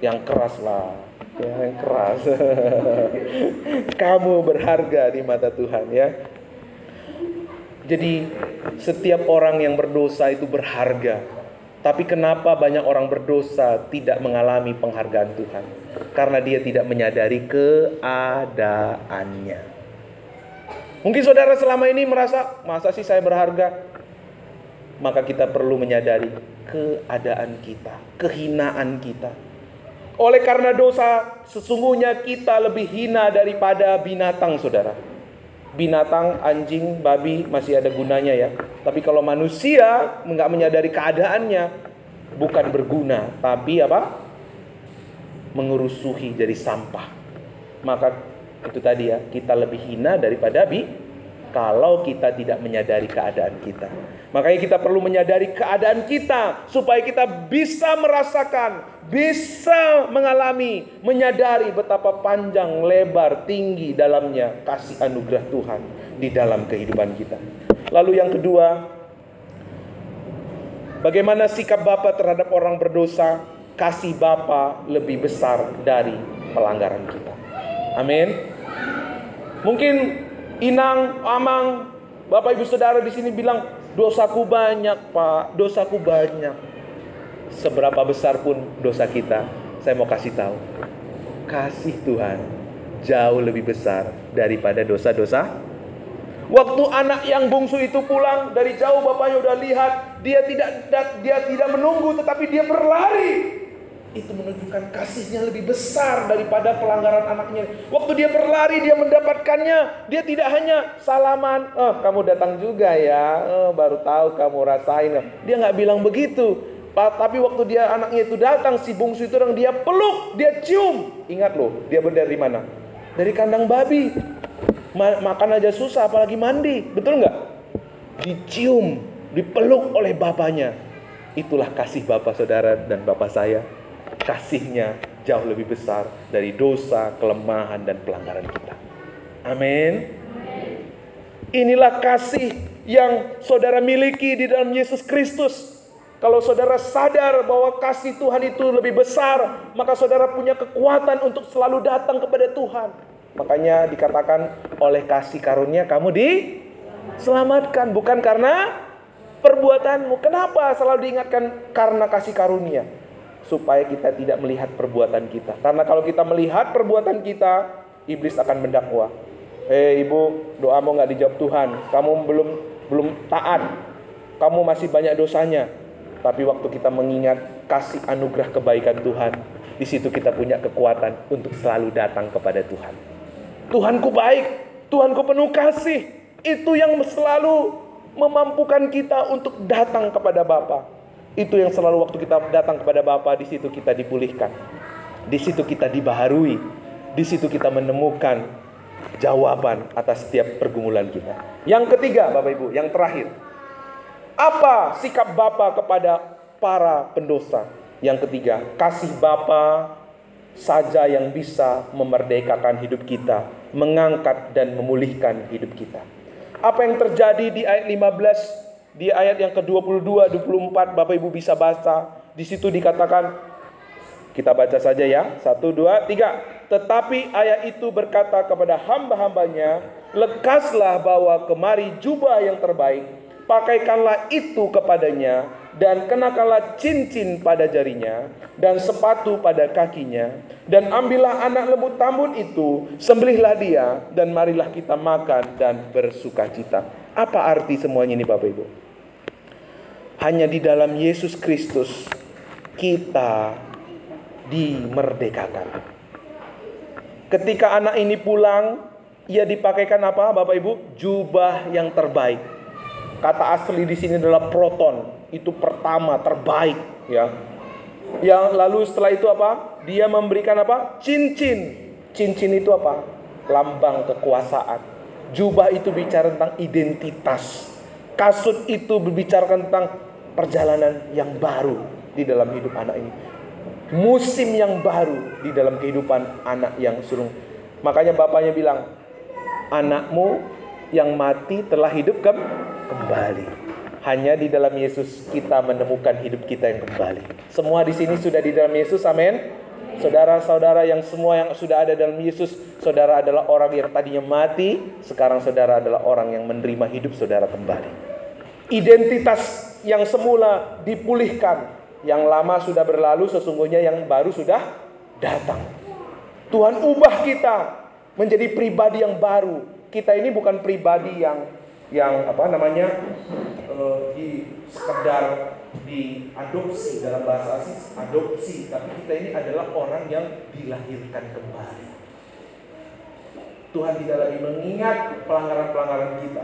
Yang keras lah, yang keras. Kamu berharga di mata Tuhan, ya. Jadi setiap orang yang berdosa itu berharga. Tapi kenapa banyak orang berdosa tidak mengalami penghargaan Tuhan? Karena dia tidak menyadari keadaannya. Mungkin saudara selama ini merasa, masa sih saya berharga? Maka kita perlu menyadari keadaan kita, kehinaan kita. Oleh karena dosa, sesungguhnya kita lebih hina daripada binatang, saudara. Binatang, anjing, babi masih ada gunanya ya. Tapi kalau manusia nggak menyadari keadaannya, bukan berguna, tapi apa? Mengerusuhi jadi sampah. Maka itu tadi ya, kita lebih hina daripada kalau kita tidak menyadari keadaan kita. Makanya kita perlu menyadari keadaan kita supaya kita bisa merasakan, bisa mengalami, menyadari betapa panjang, lebar, tinggi dalamnya kasih anugerah Tuhan di dalam kehidupan kita. Lalu yang kedua, bagaimana sikap Bapa terhadap orang berdosa? Kasih Bapa lebih besar dari pelanggaran kita. Amin. Mungkin Inang, Amang, Bapak Ibu Saudara di sini bilang, dosaku banyak Pak, dosaku banyak. Seberapa besar pun dosa kita, saya mau kasih tahu, kasih Tuhan jauh lebih besar daripada dosa-dosa. Waktu anak yang bungsu itu pulang dari jauh, bapaknya udah lihat, dia tidak menunggu, tetapi dia berlari. Itu menunjukkan kasihnya lebih besar daripada pelanggaran anaknya. Waktu dia berlari, dia mendapatkannya. Dia tidak hanya salaman, "Oh, kamu datang juga ya, baru tahu kamu rasain." Dia nggak bilang begitu. Tapi waktu anaknya itu datang, si bungsu itu dia peluk, dia cium. Ingat loh, dia dari mana? Dari kandang babi. Makan aja susah, apalagi mandi. Betul nggak? Dicium, dipeluk oleh bapaknya. Itulah kasih Bapak saudara dan Bapak saya. Kasihnya jauh lebih besar dari dosa, kelemahan, dan pelanggaran kita. Amin. Inilah kasih yang saudara miliki di dalam Yesus Kristus. Kalau saudara sadar bahwa kasih Tuhan itu lebih besar, maka saudara punya kekuatan untuk selalu datang kepada Tuhan. Makanya dikatakan, oleh kasih karunia kamu diselamatkan, bukan karena perbuatanmu. Kenapa selalu diingatkan karena kasih karunia? Supaya kita tidak melihat perbuatan kita. Karena kalau kita melihat perbuatan kita, iblis akan mendakwa. Ibu, doamu gak dijawab Tuhan. Kamu belum taat. Kamu masih banyak dosanya. Tapi waktu kita mengingat kasih anugerah kebaikan Tuhan, di situ kita punya kekuatan untuk selalu datang kepada Tuhan. Tuhanku baik, Tuhanku penuh kasih. Itu yang selalu memampukan kita untuk datang kepada Bapa. Itu yang selalu waktu kita datang kepada Bapa, di situ kita dipulihkan. Di situ kita dibaharui. Di situ kita menemukan jawaban atas setiap pergumulan kita. Yang ketiga, Bapak Ibu, yang terakhir. Apa sikap Bapa kepada para pendosa? Yang ketiga, kasih Bapa saja yang bisa memerdekakan hidup kita, mengangkat dan memulihkan hidup kita. Apa yang terjadi di ayat 15, di ayat yang ke-22, 24, Bapak Ibu bisa baca. Di situ dikatakan, kita baca saja ya, 1, 2, 3. Tetapi ayat itu berkata kepada hamba-hambanya, lekaslah bawa kemari jubah yang terbaik, pakaikanlah itu kepadanya, dan kenakanlah cincin pada jarinya, dan sepatu pada kakinya, dan ambillah anak lembu tambun itu, sembelihlah dia, dan marilah kita makan dan bersukacita. Apa arti semuanya ini Bapak Ibu? Hanya di dalam Yesus Kristus kita dimerdekakan. Ketika anak ini pulang, ia dipakaikan apa Bapak Ibu? Jubah yang terbaik. Kata asli di sini adalah proton. Itu pertama, terbaik, ya. Yang lalu setelah itu apa? Dia memberikan apa? Cincin. Cincin itu apa? Lambang kekuasaan. Jubah itu bicara tentang identitas. Kasut itu berbicara tentang perjalanan yang baru di dalam hidup anak ini. Musim yang baru di dalam kehidupan anak yang sulung. Makanya bapaknya bilang, anakmu yang mati telah hidup kembali. Hanya di dalam Yesus kita menemukan hidup kita yang kembali. Semua di sini sudah di dalam Yesus, amin. Saudara-saudara yang semua yang sudah ada dalam Yesus, saudara adalah orang yang tadinya mati, sekarang saudara adalah orang yang menerima hidup saudara kembali. Identitas yang semula dipulihkan, yang lama sudah berlalu, sesungguhnya yang baru sudah datang. Tuhan ubah kita menjadi pribadi yang baru. Kita ini bukan pribadi yang sekedar diadopsi, dalam bahasa asing adopsi, tapi kita ini adalah orang yang dilahirkan kembali. Tuhan tidak lagi mengingat pelanggaran-pelanggaran kita.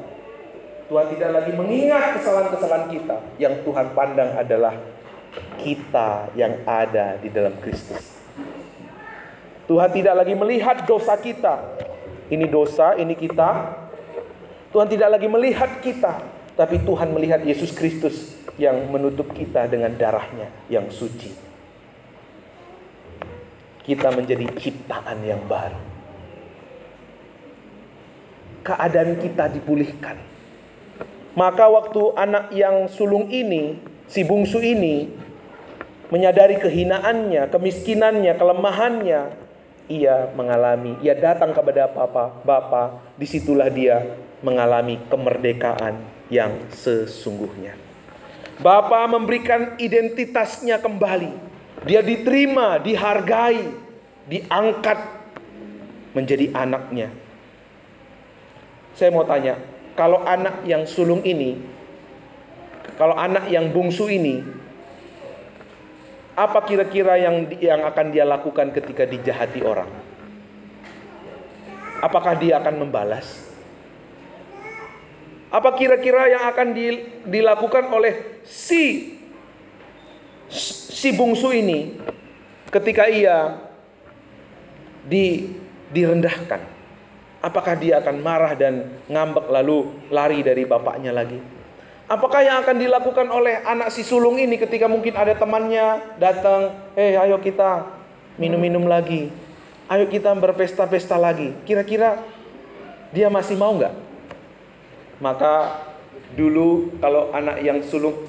Tuhan tidak lagi mengingat kesalahan-kesalahan kita. Yang Tuhan pandang adalah kita yang ada di dalam Kristus. Tuhan tidak lagi melihat dosa kita. Ini dosa, ini kita. Tuhan tidak lagi melihat kita, tapi Tuhan melihat Yesus Kristus yang menutup kita dengan darahnya yang suci. Kita menjadi ciptaan yang baru. Keadaan kita dipulihkan. Maka waktu anak yang sulung ini, si bungsu ini, menyadari kehinaannya, kemiskinannya, kelemahannya, ia datang kepada Bapa. Disitulah dia mengalami kemerdekaan yang sesungguhnya. Bapa memberikan identitasnya kembali. Dia diterima, dihargai, diangkat menjadi anaknya. Saya mau tanya, kalau anak yang sulung ini, kalau anak yang bungsu ini, apa kira-kira yang akan dia lakukan ketika dijahati orang? Apakah dia akan membalas? Apa kira-kira yang akan dilakukan oleh si bungsu ini ketika ia direndahkan? Apakah dia akan marah dan ngambek lalu lari dari bapaknya lagi? Apakah yang akan dilakukan oleh anak si sulung ini ketika mungkin ada temannya datang, ayo kita minum-minum lagi, ayo kita berpesta-pesta lagi. Kira-kira dia masih mau nggak? Maka dulu kalau anak yang sulung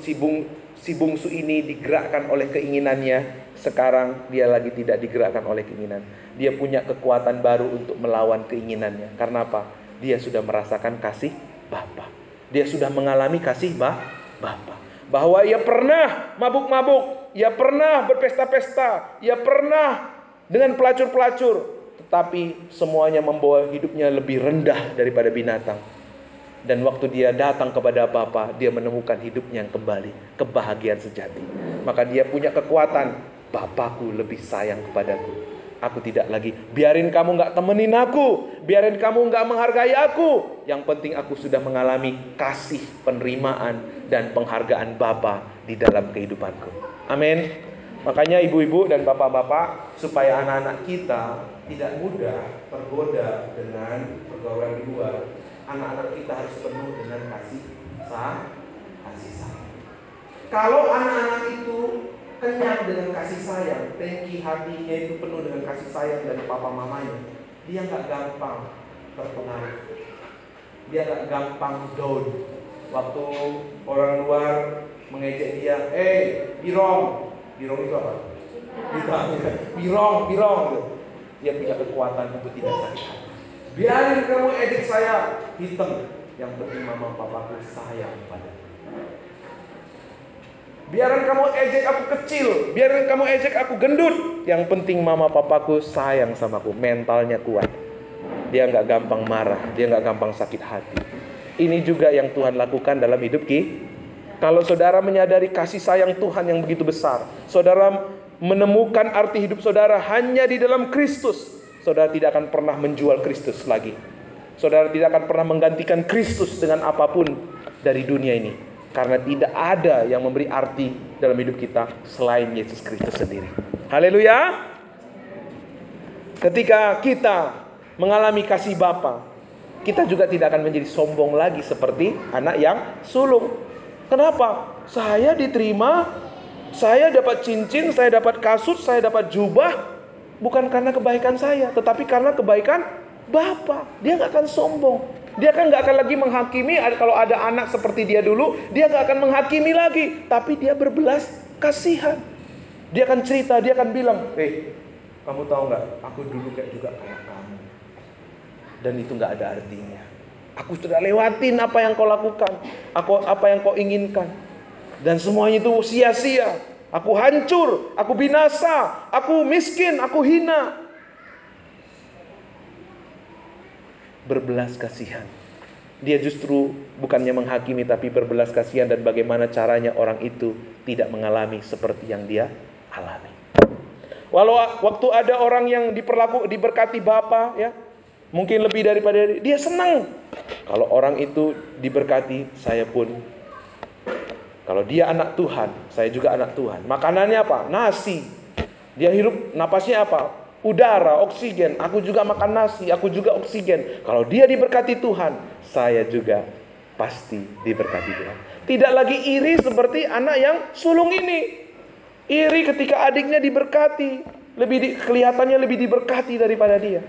si bungsu ini digerakkan oleh keinginannya, sekarang dia lagi tidak digerakkan oleh keinginan. Dia punya kekuatan baru untuk melawan keinginannya. Karena apa? Dia sudah merasakan kasih Bapa. Dia sudah mengalami kasih Bapa. Bahwa ia pernah mabuk-mabuk, ia pernah berpesta-pesta, ia pernah dengan pelacur-pelacur, tetapi semuanya membawa hidupnya lebih rendah daripada binatang. Dan waktu dia datang kepada Bapa, dia menemukan hidupnya yang kembali, kebahagiaan sejati. Maka dia punya kekuatan, Bapakku lebih sayang kepadaku. Aku tidak lagi, biarin kamu gak temenin aku, biarin kamu gak menghargai aku. Yang penting aku sudah mengalami kasih, penerimaan, dan penghargaan Bapa di dalam kehidupanku. Amin. Makanya ibu-ibu dan bapak-bapak, supaya anak-anak kita tidak mudah tergoda dengan pergaulan di luar, anak-anak kita harus penuh dengan kasih sayang. Kalau anak-anak itu kenyang dengan kasih sayang, tangki hatinya itu penuh dengan kasih sayang dari papa mamanya, dia gak gampang terpengaruh, dia gak gampang down. Waktu orang luar mengejek dia, birong itu apa? Birong gitu. Dia punya kekuatan untuk tidak sakit hati. Biarin kamu ejek saya hitam, yang penting mama papaku sayang padaku. Biarin kamu ejek aku kecil, biarin kamu ejek aku gendut, yang penting mama papaku sayang sama aku, mentalnya kuat. Dia gak gampang marah, dia gak gampang sakit hati. Ini juga yang Tuhan lakukan dalam hidup kita. Kalau saudara menyadari kasih sayang Tuhan yang begitu besar, saudara menemukan arti hidup saudara hanya di dalam Kristus, saudara tidak akan pernah menjual Kristus lagi. Saudara tidak akan pernah menggantikan Kristus dengan apapun dari dunia ini. Karena tidak ada yang memberi arti dalam hidup kita selain Yesus Kristus sendiri. Haleluya. Ketika kita mengalami kasih Bapa, kita juga tidak akan menjadi sombong lagi seperti anak yang sulung. Kenapa? Saya diterima, saya dapat cincin, saya dapat kasut, saya dapat jubah, bukan karena kebaikan saya, tetapi karena kebaikan Bapa. Dia gak akan sombong. Dia kan gak akan lagi menghakimi. Kalau ada anak seperti dia dulu, dia gak akan menghakimi lagi, tapi dia berbelas kasihan. Dia akan cerita, dia akan bilang, kamu tahu gak, aku dulu juga kayak kamu, dan itu gak ada artinya. Aku sudah lewatin apa yang kau lakukan, apa yang kau inginkan, dan semuanya itu sia-sia. Aku hancur, aku binasa, aku miskin, aku hina. Berbelas kasihan. Dia justru bukannya menghakimi, tapi berbelas kasihan, dan bagaimana caranya orang itu tidak mengalami seperti yang dia alami. Walau waktu ada orang yang diberkati Bapa, ya, mungkin lebih daripada dia senang. Kalau orang itu diberkati, saya pun. Kalau dia anak Tuhan, saya juga anak Tuhan. Makanannya apa? Nasi. Dia hirup napasnya apa? Udara, oksigen. Aku juga makan nasi, aku juga oksigen. Kalau dia diberkati Tuhan, saya juga pasti diberkati Tuhan. Tidak lagi iri seperti anak yang sulung ini. Iri ketika adiknya diberkati, kelihatannya lebih diberkati daripada dia.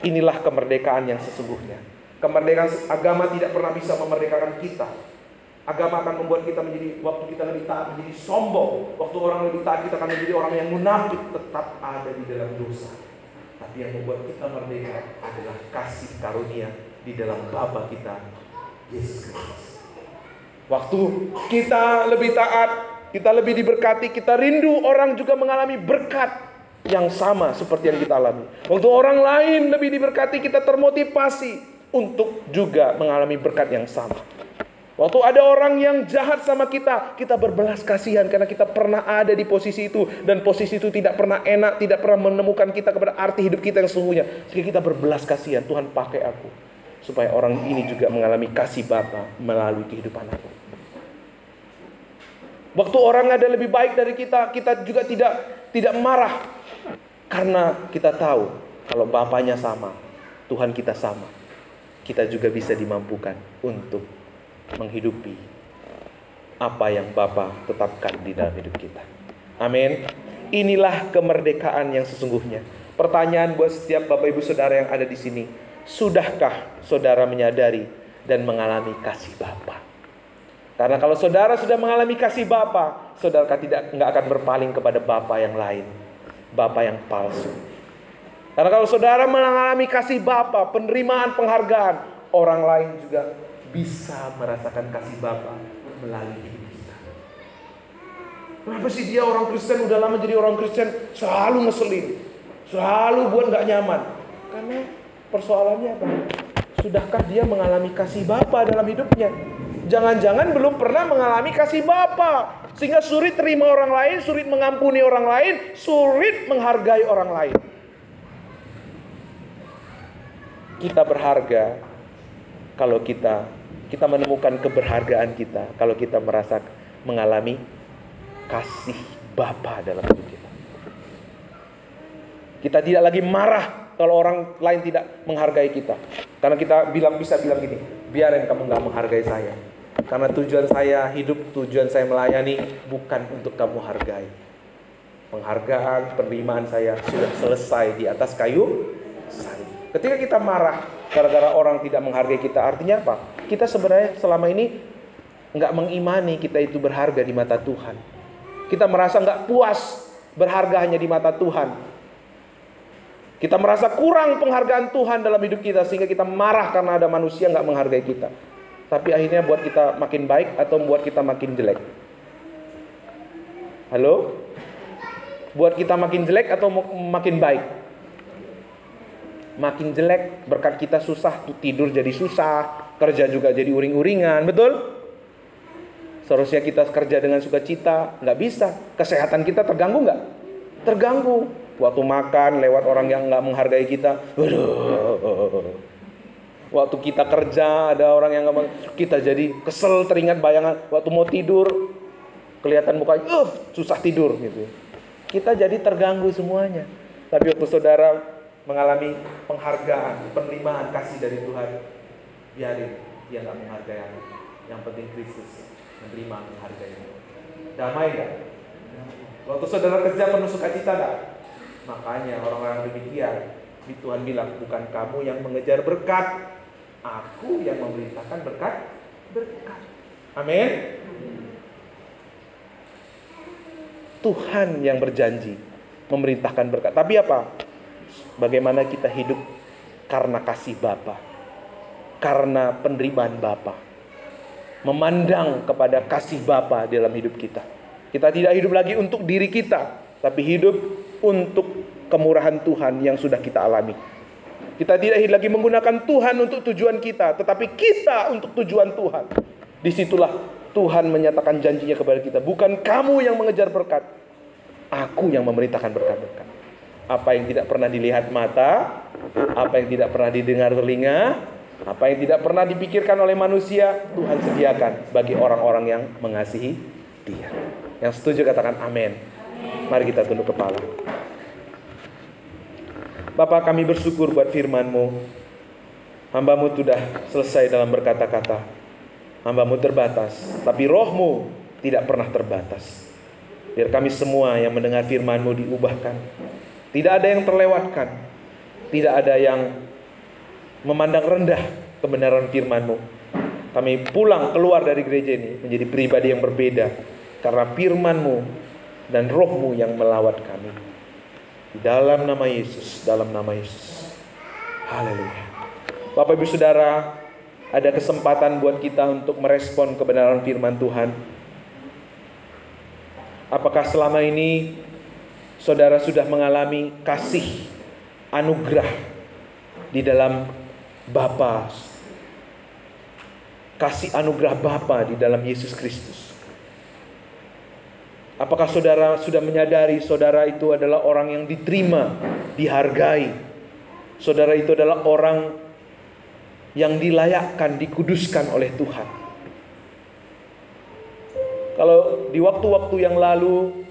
Inilah kemerdekaan yang sesungguhnya. Kemerdekaan agama tidak pernah bisa memerdekakan kita. Agama akan membuat kita menjadi, waktu kita lebih taat, menjadi sombong. Waktu orang lebih taat, kita akan menjadi orang yang munafik, tetap ada di dalam dosa. Tapi yang membuat kita merdeka adalah kasih karunia di dalam Bapa kita, Yesus Kristus. Waktu kita lebih taat, kita lebih diberkati, kita rindu orang juga mengalami berkat yang sama seperti yang kita alami. Waktu orang lain lebih diberkati, kita termotivasi untuk juga mengalami berkat yang sama. Waktu ada orang yang jahat sama kita, kita berbelas kasihan karena kita pernah ada di posisi itu, dan posisi itu tidak pernah enak, tidak pernah menemukan kita kepada arti hidup kita yang sesungguhnya. Sehingga kita berbelas kasihan, Tuhan pakai aku supaya orang ini juga mengalami kasih Bapa melalui kehidupan aku. Waktu orang ada lebih baik dari kita, kita juga tidak marah karena kita tahu kalau Bapanya sama, Tuhan kita sama. Kita juga bisa dimampukan untuk menghidupi apa yang Bapa tetapkan di dalam hidup kita. Amin. Inilah kemerdekaan yang sesungguhnya. Pertanyaan buat setiap Bapak Ibu Saudara yang ada di sini, sudahkah saudara menyadari dan mengalami kasih Bapa? Karena kalau saudara sudah mengalami kasih Bapa, saudara nggak akan berpaling kepada Bapa yang lain, Bapa yang palsu. Karena kalau saudara mengalami kasih Bapa, penerimaan, penghargaan, orang lain juga bisa merasakan kasih Bapa melalui hidup kita. Kenapa sih dia orang Kristen, udah lama jadi orang Kristen, selalu ngeselin, selalu buat gak nyaman? Karena persoalannya apa? Sudahkah dia mengalami kasih Bapa dalam hidupnya? Jangan-jangan belum pernah mengalami kasih Bapa, sehingga sulit terima orang lain, sulit mengampuni orang lain, sulit menghargai orang lain. Kita berharga kalau kita menemukan keberhargaan kita kalau kita merasa mengalami kasih Bapa dalam hidup kita. Kita tidak lagi marah kalau orang lain tidak menghargai kita. Karena kita bisa bilang gini, biarin kamu gak menghargai saya. Karena tujuan saya hidup, tujuan saya melayani bukan untuk kamu hargai. Penghargaan, penerimaan saya sudah selesai di atas kayu salib. Ketika kita marah gara-gara orang tidak menghargai kita, artinya apa? Kita sebenarnya selama ini nggak mengimani kita itu berharga di mata Tuhan. Kita merasa nggak puas berharga hanya di mata Tuhan. Kita merasa kurang penghargaan Tuhan dalam hidup kita sehingga kita marah karena ada manusia nggak menghargai kita. Tapi akhirnya buat kita makin baik atau membuat kita makin jelek? Halo? Buat kita makin jelek atau makin baik? Makin jelek, berkat kita susah, tidur jadi susah, kerja juga jadi uring-uringan, betul? Seharusnya kita kerja dengan sukacita, nggak bisa. Kesehatan kita terganggu nggak? Terganggu. Waktu makan lewat orang yang nggak menghargai kita, waktu kita kerja ada orang yang nggak, kita jadi kesel, teringat bayangan. Waktu mau tidur, kelihatan mukanya, susah tidur gitu. Kita jadi terganggu semuanya. Tapi waktu saudara mengalami penghargaan, penerimaan kasih dari Tuhan, biarin dia nggak menghargai aku. Yang penting Kristus menerima, menghargai. Damai gak? Waktu saudara kerja penuh sukacita gak? Makanya orang-orang demikian, Tuhan bilang, bukan kamu yang mengejar berkat, aku yang memerintahkan berkat. Amin. Tuhan yang berjanji memerintahkan berkat. Tapi apa? Bagaimana kita hidup karena kasih Bapa, karena penerimaan Bapa, memandang kepada kasih Bapa dalam hidup kita. Kita tidak hidup lagi untuk diri kita, tapi hidup untuk kemurahan Tuhan yang sudah kita alami. Kita tidak lagi menggunakan Tuhan untuk tujuan kita, tetapi kita untuk tujuan Tuhan. Disitulah Tuhan menyatakan janjinya kepada kita, bukan kamu yang mengejar berkat, aku yang memerintahkan berkat-berkat. Apa yang tidak pernah dilihat mata, apa yang tidak pernah didengar telinga, apa yang tidak pernah dipikirkan oleh manusia, Tuhan sediakan bagi orang-orang yang mengasihi Dia. Yang setuju katakan amin. Mari kita tunduk kepala. Bapa, kami bersyukur buat firman-Mu. Hamba-Mu sudah selesai dalam berkata-kata. Hamba-Mu terbatas, tapi Roh-Mu tidak pernah terbatas. Biar kami semua yang mendengar firman-Mu diubahkan. Tidak ada yang terlewatkan. Tidak ada yang memandang rendah kebenaran firman-Mu. Kami pulang keluar dari gereja ini menjadi pribadi yang berbeda. Karena firman-Mu dan Roh-Mu yang melawat kami. Di dalam nama Yesus, dalam nama Yesus. Haleluya. Bapak Ibu Saudara, ada kesempatan buat kita untuk merespon kebenaran firman Tuhan. Apakah selama ini saudara sudah mengalami kasih anugerah di dalam Bapa? Kasih anugerah Bapa di dalam Yesus Kristus. Apakah saudara sudah menyadari saudara itu adalah orang yang diterima, dihargai? Saudara itu adalah orang yang dilayakkan, dikuduskan oleh Tuhan. Kalau di waktu-waktu yang lalu,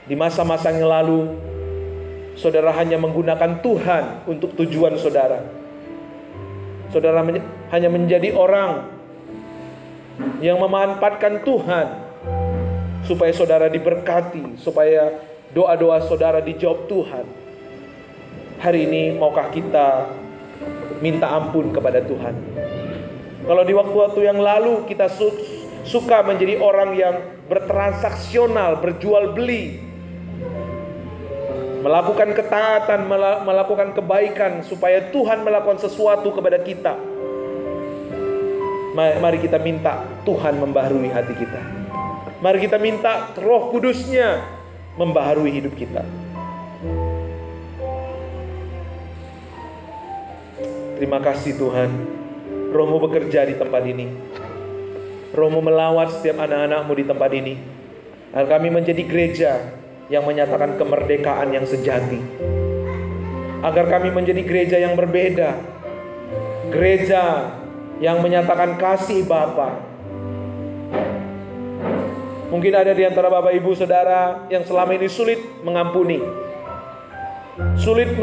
di masa-masa yang lalu, saudara hanya menggunakan Tuhan untuk tujuan saudara. Saudara hanya menjadi orang yang memanfaatkan Tuhan supaya saudara diberkati, supaya doa-doa saudara dijawab Tuhan. Hari ini maukah kita minta ampun kepada Tuhan? Kalau di waktu-waktu yang lalu kita suka menjadi orang yang bertransaksional, berjual beli, melakukan ketaatan, melakukan kebaikan supaya Tuhan melakukan sesuatu kepada kita. Mari kita minta Tuhan membaharui hati kita. Mari kita minta Roh Kudus-Nya membaharui hidup kita. Terima kasih Tuhan, Roh-Mu bekerja di tempat ini. Roh-Mu melawat setiap anak-anak-Mu di tempat ini, agar kami menjadi gereja yang menyatakan kemerdekaan yang sejati, agar kami menjadi gereja yang berbeda, Gereja yang menyatakan kasih Bapa. Mungkin ada di antara Bapak Ibu Saudara yang selama ini sulit mengampuni, sulit